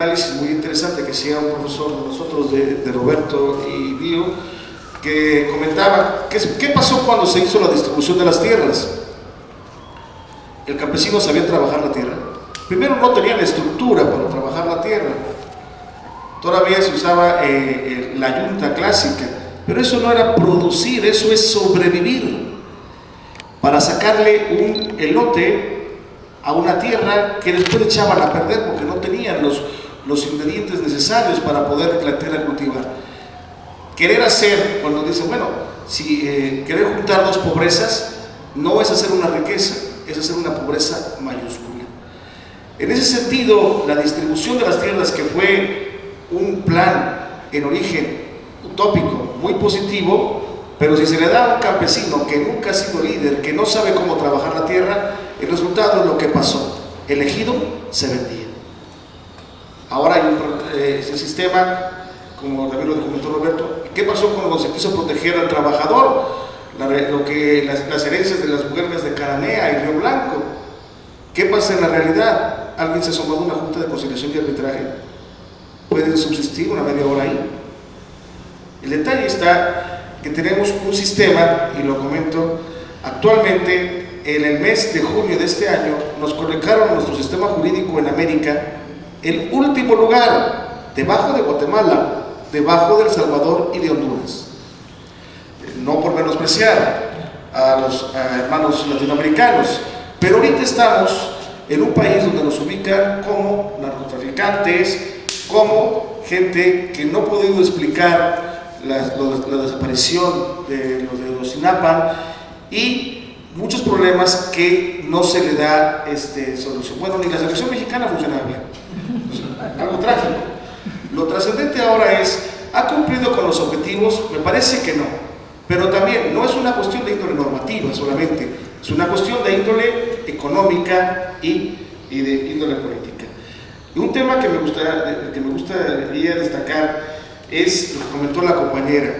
análisis muy interesante que hacía un profesor de nosotros, de Roberto y Bio, que comentaba qué pasó cuando se hizo la distribución de las tierras. El campesino sabía trabajar la tierra. Primero no tenía la estructura para trabajar la tierra. Todavía se usaba la yunta clásica, pero eso no era producir, eso es sobrevivir. Para sacarle un elote a una tierra que después echaban a perder porque no tenían los ingredientes necesarios para poder la tierra cultivar. Querer hacer, cuando dicen, bueno, si querer juntar dos pobrezas, no es hacer una riqueza, es hacer una pobreza mayúscula. En ese sentido, la distribución de las tierras, que fue un plan en origen utópico, muy positivo, pero si se le da a un campesino que nunca ha sido líder, que no sabe cómo trabajar la tierra, el resultado es lo que pasó: el ejido se vendía. Ahora hay ese sistema, como también lo comentó Roberto. ¿Qué pasó cuando se quiso proteger al trabajador? Las herencias de las mujeres de Cananea y Río Blanco. ¿Qué pasa en la realidad? ¿Alguien se asomó a una junta de conciliación y arbitraje? ¿Pueden subsistir una media hora ahí? El detalle está que tenemos un sistema, y lo comento, actualmente en el mes de junio de este año nos colocaron nuestro sistema jurídico en América el último lugar, debajo de Guatemala, debajo de El Salvador y de Honduras. No por menospreciar a los hermanos latinoamericanos, pero ahorita estamos en un país donde nos ubican como narcotraficantes, como gente que no ha podido explicar la desaparición de los de Ayotzinapa y muchos problemas que no se le da solución. Bueno, ni la selección mexicana funciona bien. Algo trágico. Lo trascendente ahora es, ¿ha cumplido con los objetivos? Me parece que no, pero también no es una cuestión de índole normativa solamente, es una cuestión de índole económica y de índole política. Y un tema que me gustaría destacar es lo que comentó la compañera.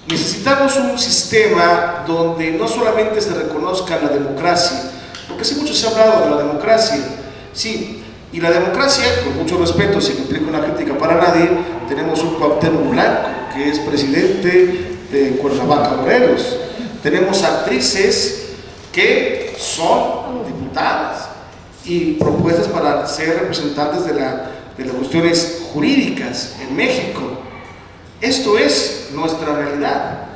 Necesitamos un sistema donde no solamente se reconozca la democracia, porque sí, mucho se ha hablado de la democracia, sí. Y la democracia, con mucho respeto, sin implica una crítica para nadie, tenemos un Cuauhtémoc Blanco, que es presidente de Cuernavaca, Morelos. Tenemos actrices que son diputadas y propuestas para ser representantes de las cuestiones jurídicas en México. Esto es nuestra realidad.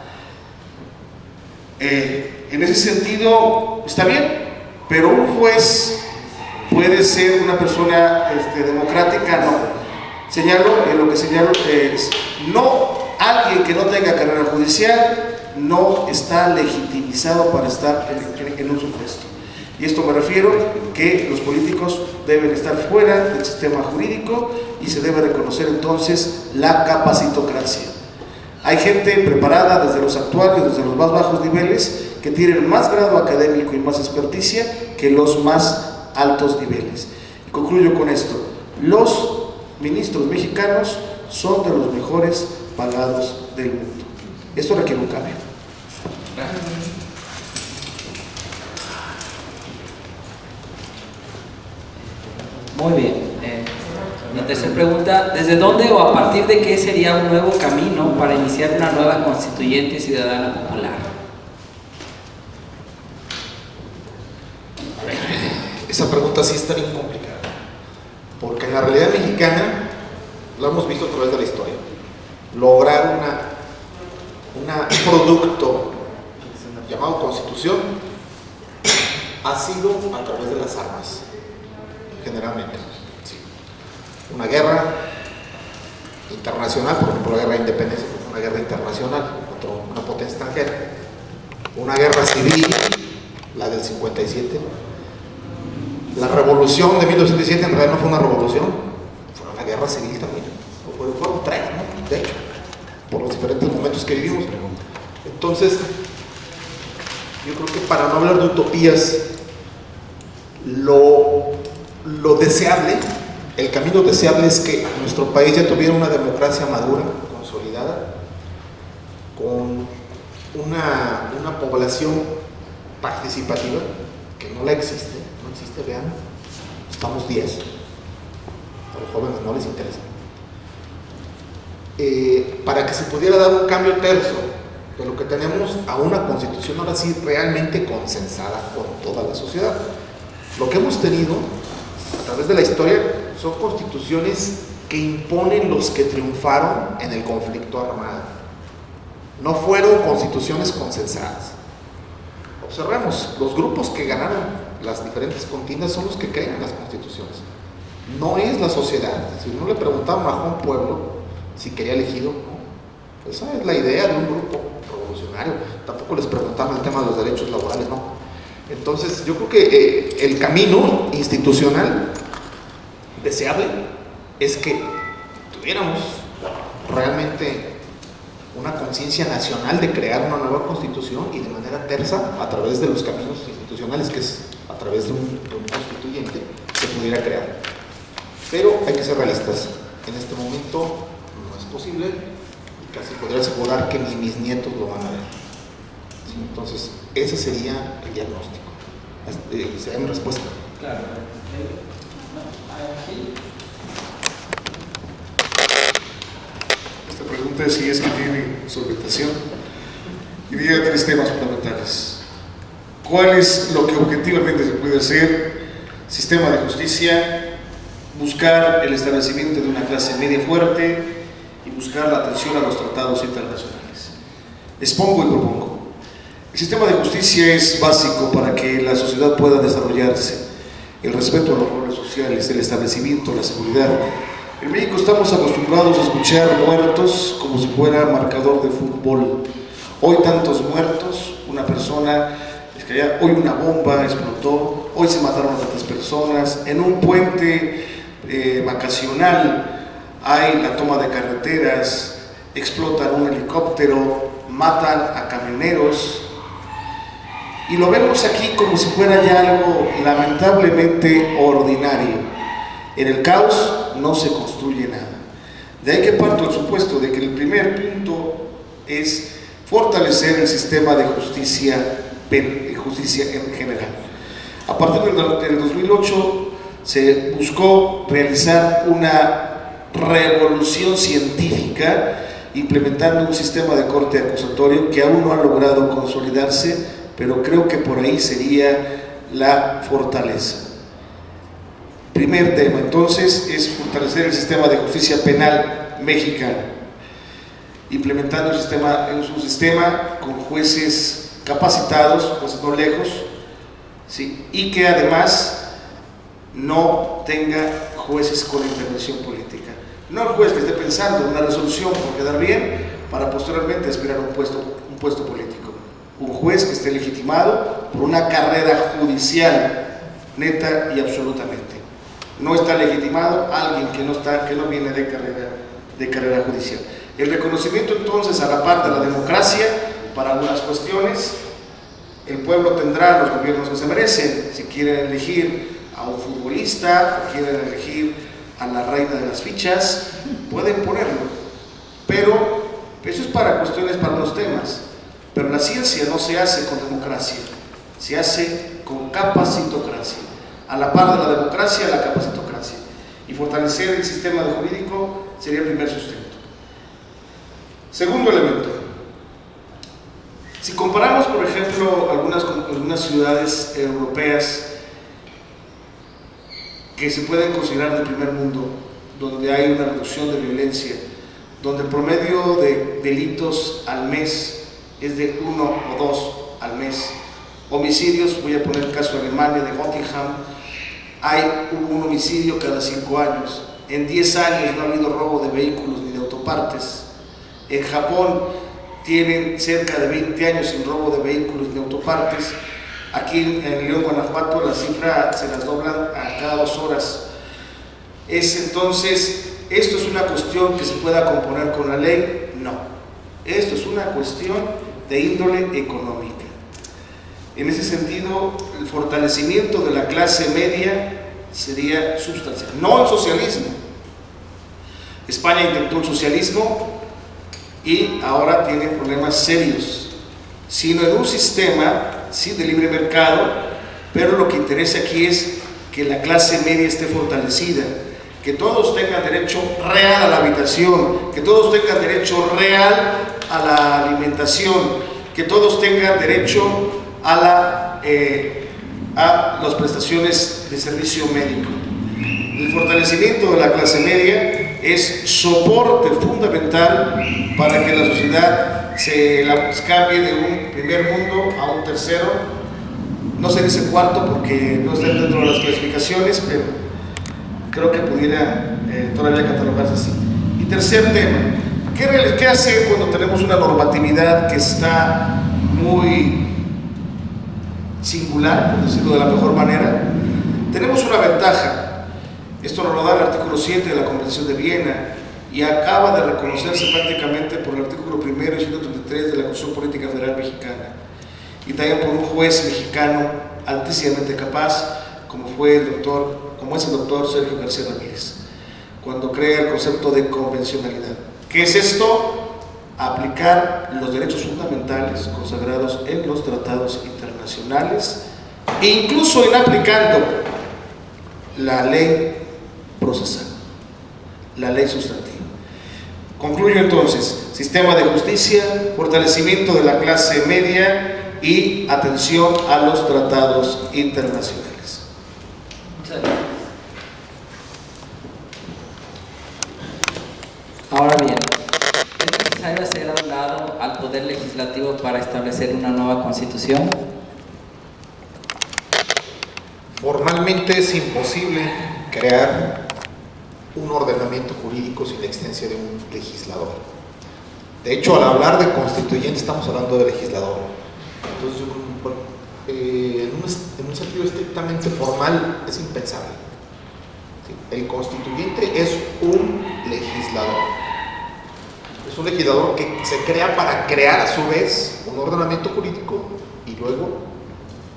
En ese sentido, está bien, pero un juez puede ser una persona democrática, no. Lo que señalo es, no, alguien que no tenga carrera judicial no está legitimizado para estar en un supuesto. Y esto me refiero que los políticos deben estar fuera del sistema jurídico y se debe reconocer entonces la capacitocracia. Hay gente preparada desde los actuarios, desde los más bajos niveles, que tienen más grado académico y más experticia que los más altos niveles. Y concluyo con esto: los ministros mexicanos son de los mejores pagados del mundo. Esto requiere un cambio. Muy bien. Mi tercera pregunta: ¿desde dónde o a partir de qué sería un nuevo camino para iniciar una nueva constituyente ciudadana popular? Esa pregunta sí está bien complicada, porque en la realidad mexicana, lo hemos visto a través de la historia, lograr un producto llamado Constitución ha sido a través de las armas, generalmente. Sí. Una guerra internacional, por ejemplo la guerra de independencia, una guerra internacional contra una potencia extranjera, una guerra civil, la del 57. La revolución de 1917 en realidad no fue una revolución, fue una guerra civil también. Fueron tres, ¿no? De hecho, por los diferentes momentos que vivimos. Entonces, yo creo que para no hablar de utopías, lo deseable, el camino deseable es que nuestro país ya tuviera una democracia madura, consolidada, con una población participativa, que no existe, vean, estamos 10. a los jóvenes no les interesa. Para que se pudiera dar un cambio terso de lo que tenemos a una constitución ahora sí realmente consensada con toda la sociedad. Lo que hemos tenido a través de la historia son constituciones que imponen los que triunfaron en el conflicto armado. No fueron constituciones consensadas. Observemos, los grupos que ganaron las diferentes contiendas son los que crean las constituciones. No es la sociedad. Si no le preguntaban a un pueblo si quería elegido, ¿no? Esa es la idea de un grupo revolucionario. Tampoco les preguntaban el tema de los derechos laborales, ¿no? Entonces, yo creo que el camino institucional deseable es que tuviéramos realmente una conciencia nacional de crear una nueva constitución y de manera tersa, a través de los caminos institucionales, que es a través de un constituyente, se pudiera crear. Pero hay que ser realistas. En este momento no es posible y casi podría asegurar que ni mis nietos lo van a ver. ¿Sí? Entonces, ese sería el diagnóstico. Sería mi respuesta. Claro. Esta pregunta es si es que tiene solventación. Y diga 3 temas fundamentales. ¿Cuál es lo que objetivamente se puede hacer? Sistema de justicia, buscar el establecimiento de una clase media fuerte y buscar la atención a los tratados internacionales. Expongo y propongo. El sistema de justicia es básico para que la sociedad pueda desarrollarse. El respeto a los roles sociales, el establecimiento, la seguridad. En México estamos acostumbrados a escuchar muertos como si fuera marcador de fútbol. Hoy tantos muertos, una persona, hoy una bomba explotó, hoy se mataron a tantas personas, en un puente vacacional hay la toma de carreteras, explotan un helicóptero, matan a camioneros, y lo vemos aquí como si fuera ya algo lamentablemente ordinario. En el caos no se construye nada. De ahí que parto el supuesto de que el primer punto es fortalecer el sistema de justicia en general. A partir del 2008 se buscó realizar una revolución científica implementando un sistema de corte acusatorio que aún no ha logrado consolidarse, pero creo que por ahí sería la fortaleza. Primer tema, entonces, es fortalecer el sistema de justicia penal mexicano, implementando un sistema con jueces capacitados, jueces no lejos, ¿sí? Y que además no tenga jueces con intervención política. No el juez que esté pensando en una resolución por quedar bien para posteriormente aspirar a un puesto político. Un juez que esté legitimado por una carrera judicial neta y absolutamente. No está legitimado alguien que no viene de carrera judicial. El reconocimiento entonces a la par de la democracia para algunas cuestiones. El pueblo tendrá los gobiernos que se merecen. Si quieren elegir a un futbolista, o quieren elegir a la reina de las fichas, pueden ponerlo. Pero eso es para cuestiones, para unos temas. Pero la ciencia no se hace con democracia, se hace con capacitocracia. A la par de la democracia, la capacitocracia. Y fortalecer el sistema jurídico sería el primer sustento. Segundo elemento. Si comparamos, por ejemplo, algunas ciudades europeas que se pueden considerar del primer mundo, donde hay una reducción de violencia, donde el promedio de delitos al mes es de 1 o 2 al mes. Homicidios, voy a poner el caso de Alemania, de Göttingen, hubo un homicidio cada 5 años. En 10 años no ha habido robo de vehículos ni de autopartes. En Japón tienen cerca de 20 años sin robo de vehículos ni autopartes. Aquí en León, Guanajuato, la cifra se las doblan a cada 2 horas. Entonces, ¿esto es una cuestión que se pueda componer con la ley? No. Esto es una cuestión de índole económica. En ese sentido, el fortalecimiento de la clase media sería sustancial. No el socialismo. España intentó el socialismo y ahora tiene problemas serios, sino en un sistema, sí, de libre mercado, pero lo que interesa aquí es que la clase media esté fortalecida, que todos tengan derecho real a la habitación, que todos tengan derecho real a la alimentación, que todos tengan derecho a las prestaciones de servicio médico. El fortalecimiento de la clase media es soporte fundamental para que la sociedad se cambie de un primer mundo a un tercero. No se dice cuarto porque no está dentro de las clasificaciones, pero creo que pudiera todavía catalogarse así. Y tercer tema, ¿qué hacer cuando tenemos una normatividad que está muy singular, por decirlo de la mejor manera? Tenemos una ventaja. Esto nos lo da el artículo 7 de la Convención de Viena y acaba de reconocerse prácticamente por el artículo 1 y 133 de la Constitución Política Federal Mexicana, y también por un juez mexicano altísimamente capaz, como es el doctor Sergio García Ramírez, cuando crea el concepto de convencionalidad. ¿Qué es esto? Aplicar los derechos fundamentales consagrados en los tratados internacionales, e incluso en aplicando la ley procesal, la ley sustantiva. Concluyo entonces: sistema de justicia, fortalecimiento de la clase media y atención a los tratados internacionales. Muchas gracias. Ahora bien, ¿es necesario hacer a un lado al Poder Legislativo para establecer una nueva Constitución? Formalmente es imposible crear un ordenamiento jurídico sin la existencia de un legislador. De hecho, al hablar de constituyente estamos hablando de legislador. Entonces, en un sentido estrictamente formal es impensable. ¿Sí? El constituyente es un legislador. Es un legislador que se crea para crear a su vez un ordenamiento jurídico y luego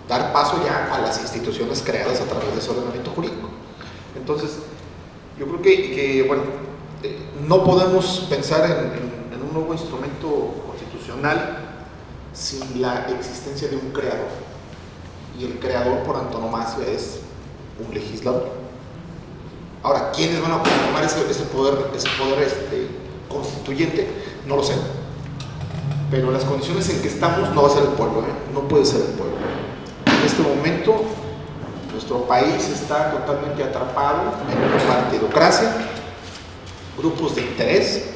dar paso ya a las instituciones creadas a través de ese ordenamiento jurídico. Entonces, yo creo que no podemos pensar en un nuevo instrumento constitucional sin la existencia de un creador. Y el creador por antonomasia es un legislador. Ahora, ¿quiénes van a conformar ese poder constituyente? No lo sé. Pero las condiciones en que estamos no va a ser el pueblo, no puede ser el pueblo. En este momento, nuestro país está totalmente atrapado en una partidocracia, grupos de interés,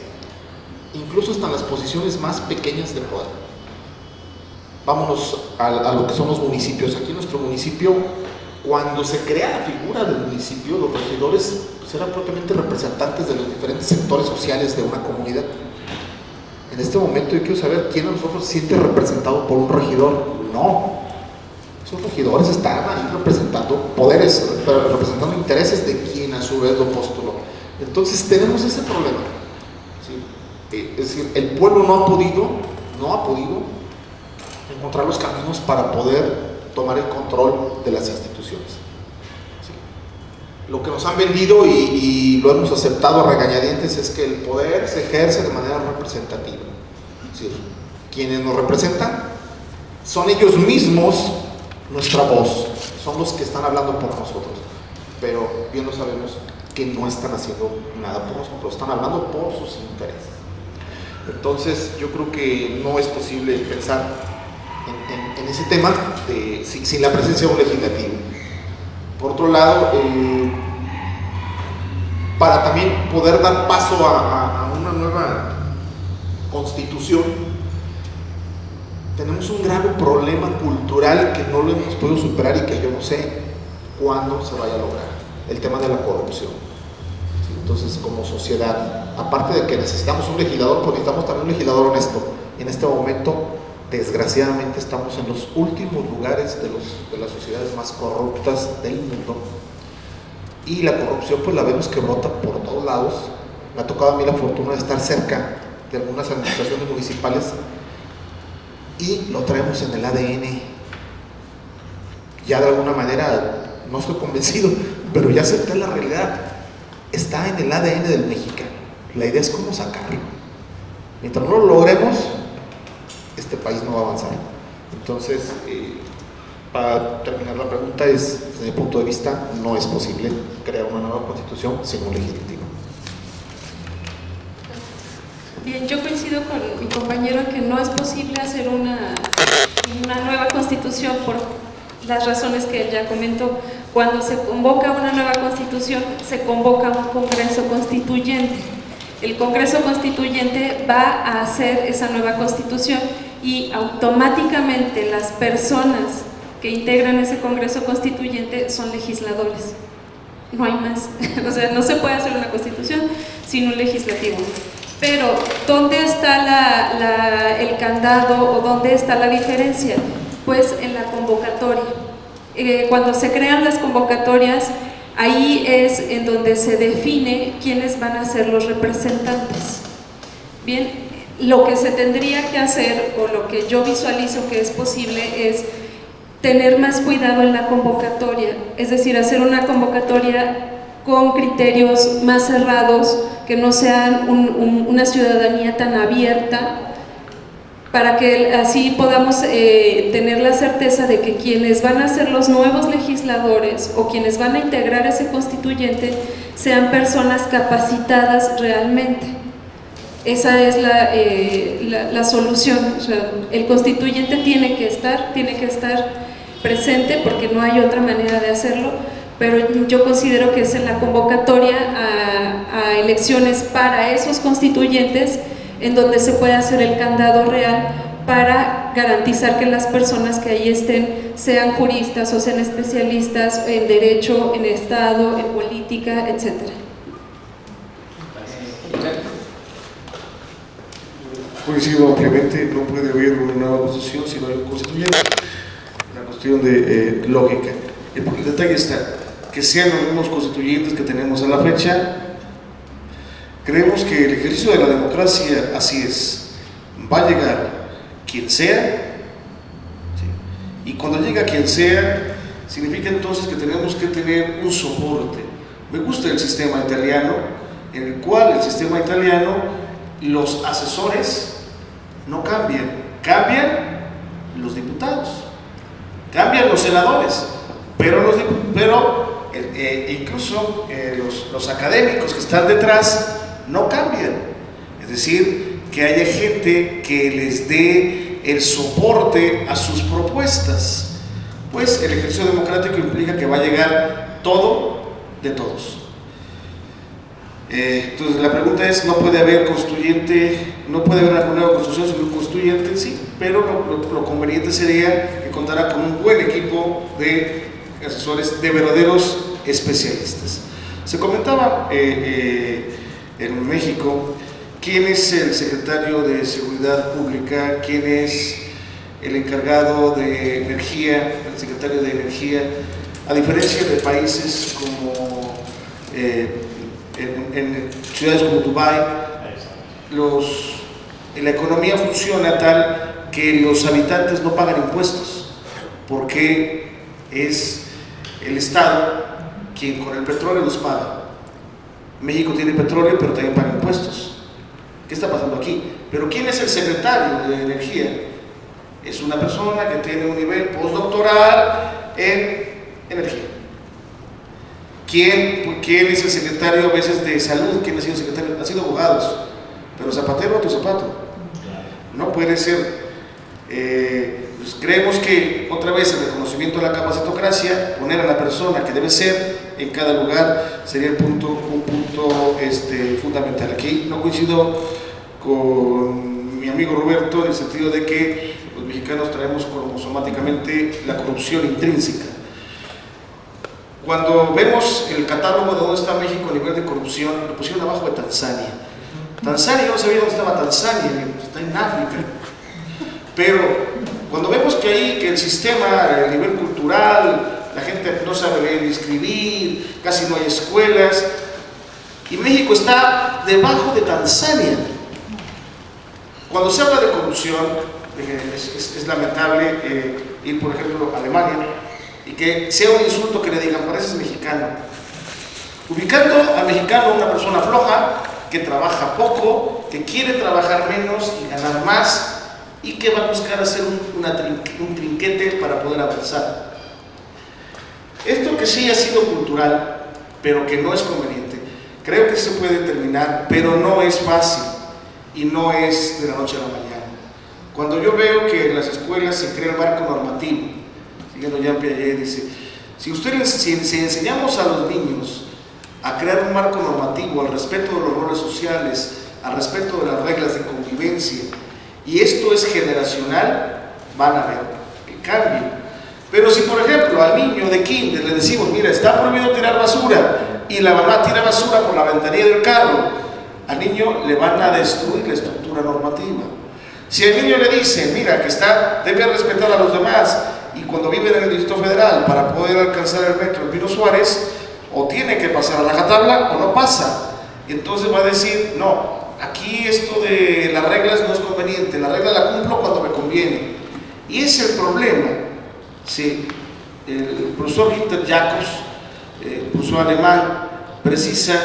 incluso hasta en las posiciones más pequeñas de poder. Vámonos a lo que son los municipios. Aquí en nuestro municipio, cuando se crea la figura del municipio, los regidores eran propiamente representantes de los diferentes sectores sociales de una comunidad. En este momento yo quiero saber quién de nosotros se siente representado por un regidor. No. Esos regidores están ahí representando poderes, representando intereses de quien a su vez lo postuló. Entonces tenemos ese problema. ¿Sí? Es decir, el pueblo no ha podido encontrar los caminos para poder tomar el control de las instituciones. ¿Sí? Lo que nos han vendido y lo hemos aceptado a regañadientes es que el poder se ejerce de manera representativa. Es decir, quienes nos representan son ellos mismos nuestra voz, son los que están hablando por nosotros, pero bien lo sabemos que no están haciendo nada por nosotros, están hablando por sus intereses. Entonces yo creo que no es posible pensar en ese tema sin la presencia de un legislativo. Por otro lado, para también poder dar paso a una nueva constitución, tenemos un grave problema cultural que no lo hemos podido superar y que yo no sé cuándo se vaya a lograr: el tema de la corrupción. ¿Sí? Entonces, como sociedad, aparte de que necesitamos un legislador, pues necesitamos también un legislador honesto. Y en este momento, desgraciadamente, estamos en los últimos lugares de las sociedades más corruptas del mundo. Y la corrupción, pues la vemos que brota por todos lados. Me ha tocado a mí la fortuna de estar cerca de algunas administraciones municipales y lo traemos en el ADN. Ya de alguna manera, no estoy convencido, pero ya acepté la realidad. Está en el ADN del mexicano. La idea es cómo sacarlo. Mientras no lo logremos, este país no va a avanzar. Entonces, para terminar la pregunta, es desde mi punto de vista, no es posible crear una nueva constitución sin un legislativo. Bien, yo coincido con mi compañero en que no es posible hacer una nueva constitución por las razones que él ya comentó. Cuando se convoca una nueva constitución, se convoca un Congreso Constituyente. El Congreso Constituyente va a hacer esa nueva constitución y automáticamente las personas que integran ese Congreso Constituyente son legisladores. No hay más. O sea, no se puede hacer una constitución sin un legislativo. Pero, ¿dónde está el candado o dónde está la diferencia? Pues en la convocatoria. Cuando se crean las convocatorias, ahí es en donde se define quiénes van a ser los representantes. Bien, lo que se tendría que hacer, o lo que yo visualizo que es posible, es tener más cuidado en la convocatoria, es decir, hacer una convocatoria con criterios más cerrados, que no sean una ciudadanía tan abierta, para que así podamos tener la certeza de que quienes van a ser los nuevos legisladores o quienes van a integrar ese constituyente sean personas capacitadas realmente. Esa es la solución. O sea, el constituyente tiene que estar presente porque no hay otra manera de hacerlo, pero yo considero que es en la convocatoria a elecciones para esos constituyentes en donde se puede hacer el candado real para garantizar que las personas que ahí estén sean juristas o sean especialistas en derecho, en Estado, en política, etc. Coincido ampliamente, no puede haber una nueva constitución si no hay un constituyente. Una cuestión de lógica. El detalle está, que sean los mismos constituyentes que tenemos a la fecha. Creemos que el ejercicio de la democracia así es, va a llegar quien sea, ¿sí? Y cuando llega quien sea, significa entonces que tenemos que tener un soporte. Me gusta el sistema italiano, en el cual el sistema italiano, los asesores no cambian, cambian los diputados, cambian los senadores, pero incluso los académicos que están detrás no cambian. Es decir, que haya gente que les dé el soporte a sus propuestas. Pues el ejercicio democrático implica que va a llegar todo de todos. Entonces la pregunta es, no puede haber constituyente, no puede haber una nueva constitución sin un constituyente, sí, pero lo conveniente sería que contara con un buen equipo de asesores, de verdaderos especialistas. Se comentaba en México quién es el secretario de Seguridad Pública, quién es el encargado de energía, el secretario de energía, a diferencia de países como en ciudades como Dubái, la economía funciona tal que los habitantes no pagan impuestos, porque es el Estado quien con el petróleo los paga. México tiene petróleo, pero también paga impuestos. ¿Qué está pasando aquí? Pero ¿quién es el secretario de energía? Es una persona que tiene un nivel postdoctoral en energía. ¿Quién es el secretario a veces de salud? ¿Quién ha sido secretario? Han sido abogados, pero zapatero a tu zapato. No puede ser. Pues creemos que otra vez el reconocimiento de la capacitocracia, poner a la persona que debe ser en cada lugar, sería un punto fundamental. Aquí no coincido con mi amigo Roberto en el sentido de que los mexicanos traemos cromosomáticamente la corrupción intrínseca. Cuando vemos el catálogo de dónde está México a nivel de corrupción, lo pusieron abajo de Tanzania. Tanzania, yo no sabía dónde estaba Tanzania, está en África. Pero cuando vemos que ahí, que el sistema a nivel cultural, la gente no sabe leer y escribir, casi no hay escuelas, y México está debajo de Tanzania. Cuando se habla de corrupción, es lamentable ir, por ejemplo, a Alemania, y que sea un insulto que le digan, pareces mexicano. Ubicando al mexicano una persona floja, que trabaja poco, que quiere trabajar menos y ganar más, y que va a buscar hacer un trinquete para poder avanzar. Esto que sí ha sido cultural, pero que no es conveniente, creo que se puede terminar, pero no es fácil y no es de la noche a la mañana. Cuando yo veo que en las escuelas se crea el marco normativo, siguiendo Jean Piaget, dice, si enseñamos a los niños a crear un marco normativo al respeto de los roles sociales, al respeto de las reglas de convivencia, y esto es generacional, van a ver el cambio. Pero si, por ejemplo, al niño de kinder le decimos, mira, está prohibido tirar basura, y la mamá tira basura por la ventanilla del carro, al niño le van a destruir la estructura normativa. Si al niño le dicen, mira, que debe respetar a los demás, y cuando vive en el Distrito Federal, para poder alcanzar el metro en Pino Suárez, o tiene que pasar a rajatabla o no pasa, entonces va a decir, no, aquí esto de las reglas no es conveniente, la regla la cumplo cuando me conviene. Y ese es el problema. Sí, el profesor Günther Jacobs, profesor alemán, precisa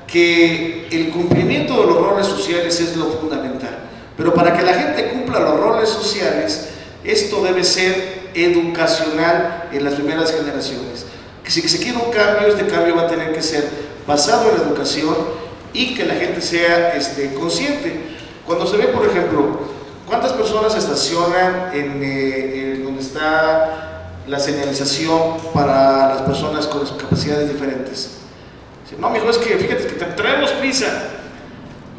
que el cumplimiento de los roles sociales es lo fundamental, pero para que la gente cumpla los roles sociales, esto debe ser educacional en las primeras generaciones. Que si se quiere un cambio, este cambio va a tener que ser basado en la educación y que la gente sea consciente. Cuando se ve, por ejemplo, ¿cuántas personas estacionan en donde está la señalización para las personas con capacidades diferentes? Dicen, no, mijo, es que fíjate que traemos prisa.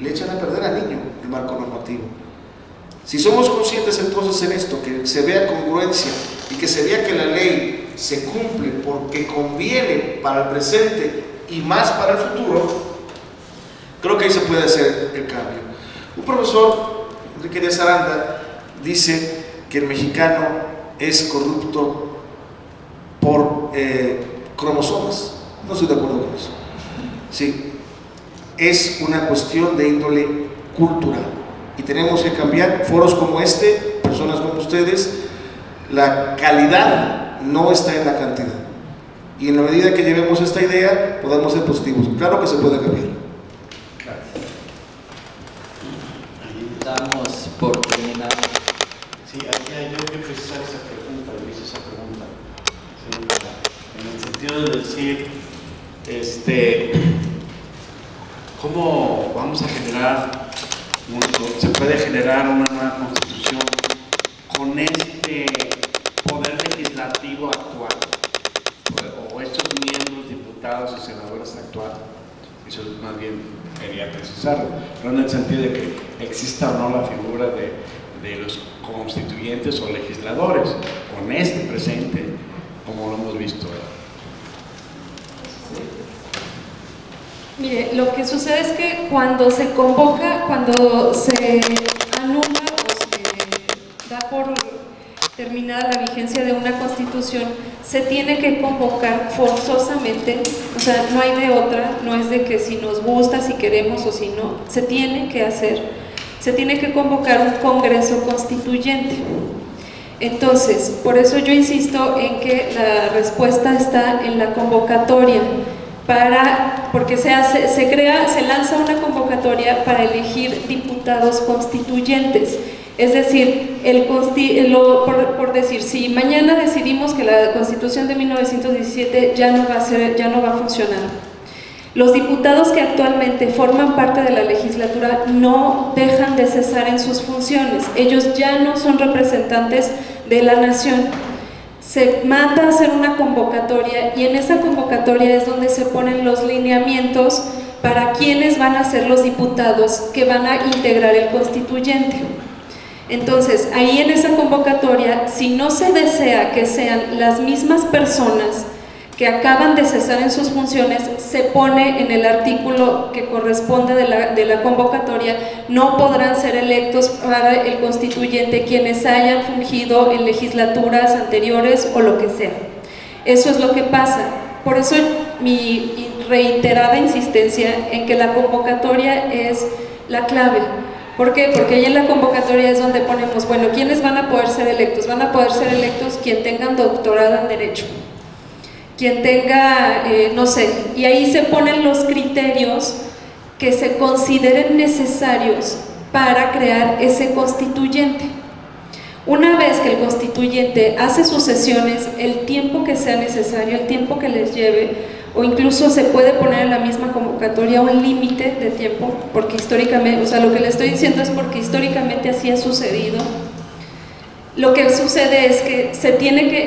Le echan a perder al niño el marco normativo. Si somos conscientes entonces en esto, que se vea congruencia y que se vea que la ley se cumple porque conviene para el presente y más para el futuro, creo que ahí se puede hacer el cambio. Un profesor, Enrique Díaz Aranda, dice que el mexicano es corrupto por cromosomas. No estoy de acuerdo con eso. Sí, es una cuestión de índole cultural y tenemos que cambiar. Foros como este, personas como ustedes, la calidad no está en la cantidad, y en la medida que llevemos esta idea podemos ser positivos. Claro que se puede cambiar. Damos por terminar. Sí, aquí yo quiero precisar esa pregunta, yo hice esa pregunta, ¿sí? En el sentido de decir, ¿cómo vamos a generar, se puede generar una nueva constitución con este poder legislativo actual, o estos miembros, diputados y senadores actuales? Eso más bien quería precisarlo, no en el sentido de que exista o no la figura de los constituyentes o legisladores, con este presente, como lo hemos visto. Mire, lo que sucede es que cuando se convoca, cuando se anula o se da por terminada la vigencia de una constitución, se tiene que convocar forzosamente, o sea, no hay de otra, no es de que si nos gusta, si queremos o si no, se tiene que hacer, se tiene que convocar un congreso constituyente. Entonces, por eso yo insisto en que la respuesta está en la convocatoria, porque se lanza una convocatoria para elegir diputados constituyentes. Es decir, por decir, si mañana decidimos que la Constitución de 1917 ya no va a funcionar, los diputados que actualmente forman parte de la legislatura no dejan de cesar en sus funciones, ellos ya no son representantes de la nación. Se manda a hacer una convocatoria y en esa convocatoria es donde se ponen los lineamientos para quiénes van a ser los diputados que van a integrar el constituyente. Entonces, ahí en esa convocatoria, si no se desea que sean las mismas personas que acaban de cesar en sus funciones, se pone en el artículo que corresponde de la convocatoria, no podrán ser electos para el constituyente quienes hayan fungido en legislaturas anteriores o lo que sea. Eso es lo que pasa. Por eso mi reiterada insistencia en que la convocatoria es la clave. ¿Por qué? Porque ahí en la convocatoria es donde ponemos, bueno, ¿quiénes van a poder ser electos? Van a poder ser electos quien tengan doctorado en Derecho, quien tenga, no sé, y ahí se ponen los criterios que se consideren necesarios para crear ese constituyente. Una vez que el constituyente hace sus sesiones, el tiempo que sea necesario, el tiempo que les lleve, o incluso se puede poner en la misma convocatoria un límite de tiempo, porque históricamente, o sea, lo que le estoy diciendo es porque históricamente así ha sucedido. Lo que sucede es que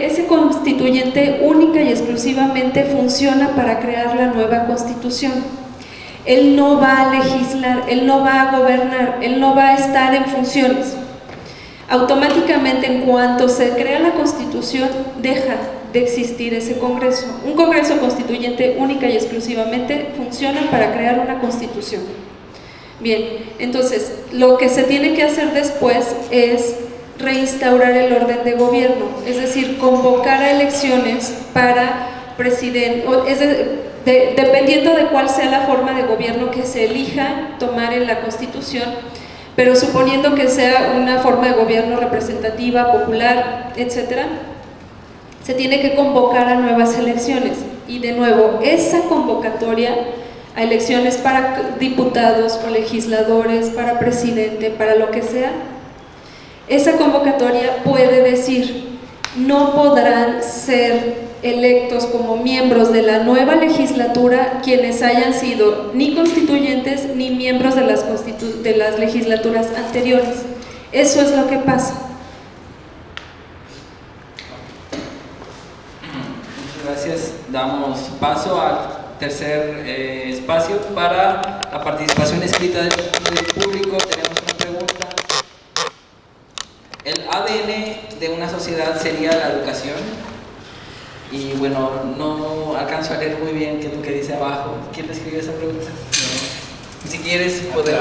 ese constituyente única y exclusivamente funciona para crear la nueva constitución. Él no va a legislar, él no va a gobernar, él no va a estar en funciones. Automáticamente, en cuanto se crea la constitución, deja de existir ese congreso. Un congreso constituyente única y exclusivamente funciona para crear una constitución. Bien, entonces, lo que se tiene que hacer después es reinstaurar el orden de gobierno, es decir, convocar a elecciones para presidente, dependiendo de cuál sea la forma de gobierno que se elija tomar en la Constitución, pero suponiendo que sea una forma de gobierno representativa, popular, etcétera, se tiene que convocar a nuevas elecciones. Y de nuevo, esa convocatoria a elecciones para diputados o legisladores, para presidente, para lo que sea, esa convocatoria puede decir: no podrán ser electos como miembros de la nueva legislatura quienes hayan sido ni constituyentes ni miembros de las legislaturas anteriores. Eso es lo que pasa. Muchas gracias. Damos paso al tercer espacio para la participación escrita del público. Tenemos una pregunta. ¿El ADN de una sociedad sería la educación? Y bueno, no alcanzo a leer muy bien qué es lo que dice abajo. ¿Quién le escribió esa pregunta? No. Si quieres poder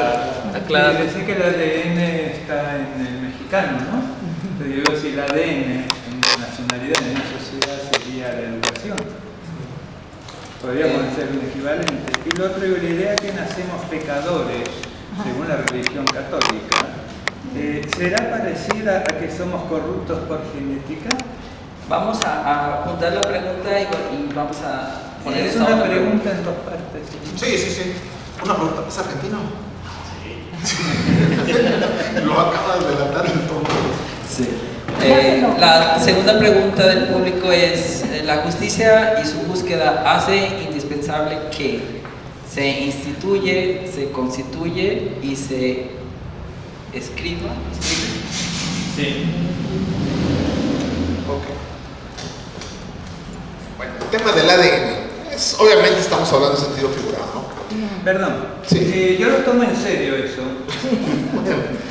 aclarar. Decir que el ADN está en el mexicano, ¿no? Pero yo digo, si el ADN en nacionalidad en una sociedad sería la educación. Podríamos hacer un equivalente. Y lo otro, la idea que nacemos pecadores, según la religión católica, ¿será parecida a que somos corruptos por genética? Vamos a apuntar la pregunta y vamos a poner Es esta una otra pregunta en dos partes. Sí. Una pregunta, ¿es argentino? Sí. Lo acaba de delatar el tono. Sí. La segunda pregunta del público es: ¿la justicia y su búsqueda hace indispensable que se instituye, se constituye y se escriba? Sí. Ok. Bueno, el tema del ADN. Obviamente estamos hablando en sentido figurado, ¿no? Perdón, Sí. yo lo tomo en serio eso.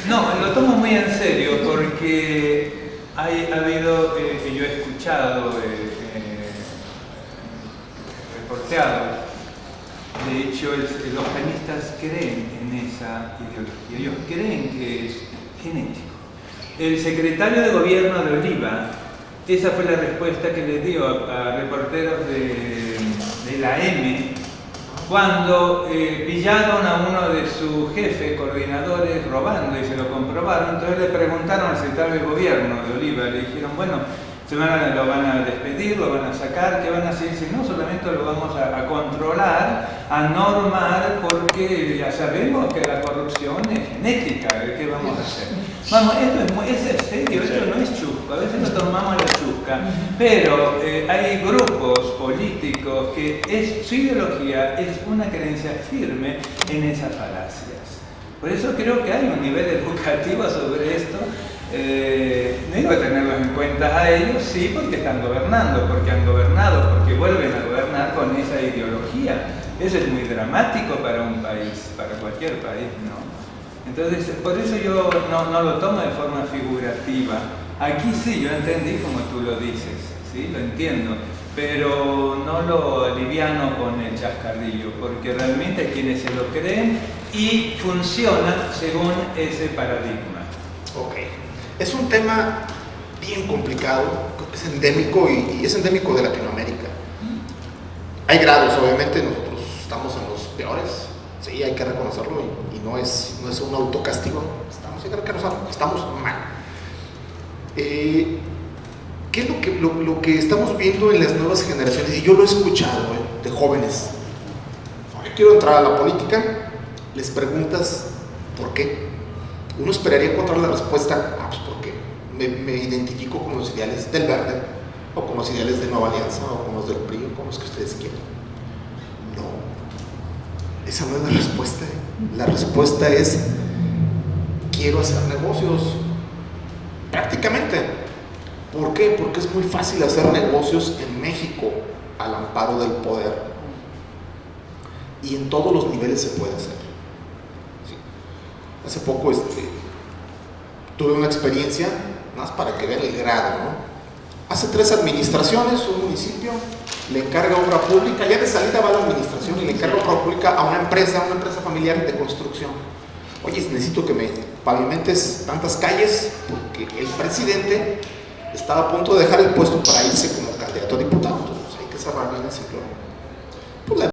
No, lo tomo muy en serio porque ha habido, que yo he escuchado, reporteado. De hecho, los genistas creen en esa ideología. Ellos creen que es genético. El secretario de gobierno de Oliva, esa fue la respuesta que le dio a reporteros de la M cuando pillaron a uno de sus jefes, coordinadores, robando y se lo comprobaron. Entonces le preguntaron al secretario de gobierno de Oliva, le dijeron: bueno, lo van a despedir, lo van a sacar, ¿qué van a hacer? Si no, solamente lo vamos a controlar, a normar, porque ya sabemos que la corrupción es genética. ¿Qué vamos a hacer? Vamos, esto es serio, esto no es chusco, a veces lo tomamos la chusca, pero hay grupos políticos que su ideología es una creencia firme en esas falacias. Por eso creo que hay un nivel educativo sobre esto. No digo tenerlos en cuenta a ellos, sí, porque están gobernando, porque han gobernado, porque vuelven a gobernar con esa ideología. Eso es muy dramático para un país, para cualquier país, ¿no? Entonces, por eso yo no lo tomo de forma figurativa. Aquí sí, yo entendí como tú lo dices, ¿sí? Lo entiendo, pero no lo aliviano con el chascarrillo, porque realmente hay quienes se lo creen y funciona según ese paradigma. Ok. Es un tema bien complicado, es endémico y es endémico de Latinoamérica. Hay grados, obviamente, nosotros estamos en los peores, sí, hay que reconocerlo y no es un autocastigo, hay que reconocerlo, estamos mal. ¿Qué es lo que estamos viendo en las nuevas generaciones? Y yo lo he escuchado de jóvenes. Yo quiero entrar a la política, les preguntas ¿por qué? Uno esperaría encontrar la respuesta, pues porque me identifico con los ideales del Verde, o con los ideales de Nueva Alianza, o con los del PRI, o con los que ustedes quieran. No, esa no es la respuesta. La respuesta es: quiero hacer negocios. Prácticamente. ¿Por qué? Porque es muy fácil hacer negocios en México al amparo del poder. Y en todos los niveles se puede hacer. Sí. Hace poco tuve una experiencia, más para que vean el grado, ¿no? Hace 3 administraciones, un municipio le encarga obra pública, ya de salida va la administración y le encarga obra pública a una empresa familiar de construcción. Oye, necesito que me pavimentes tantas calles porque el presidente estaba a punto de dejar el puesto para irse como candidato a diputado. Entonces hay que cerrar bien ese ciclo. Pues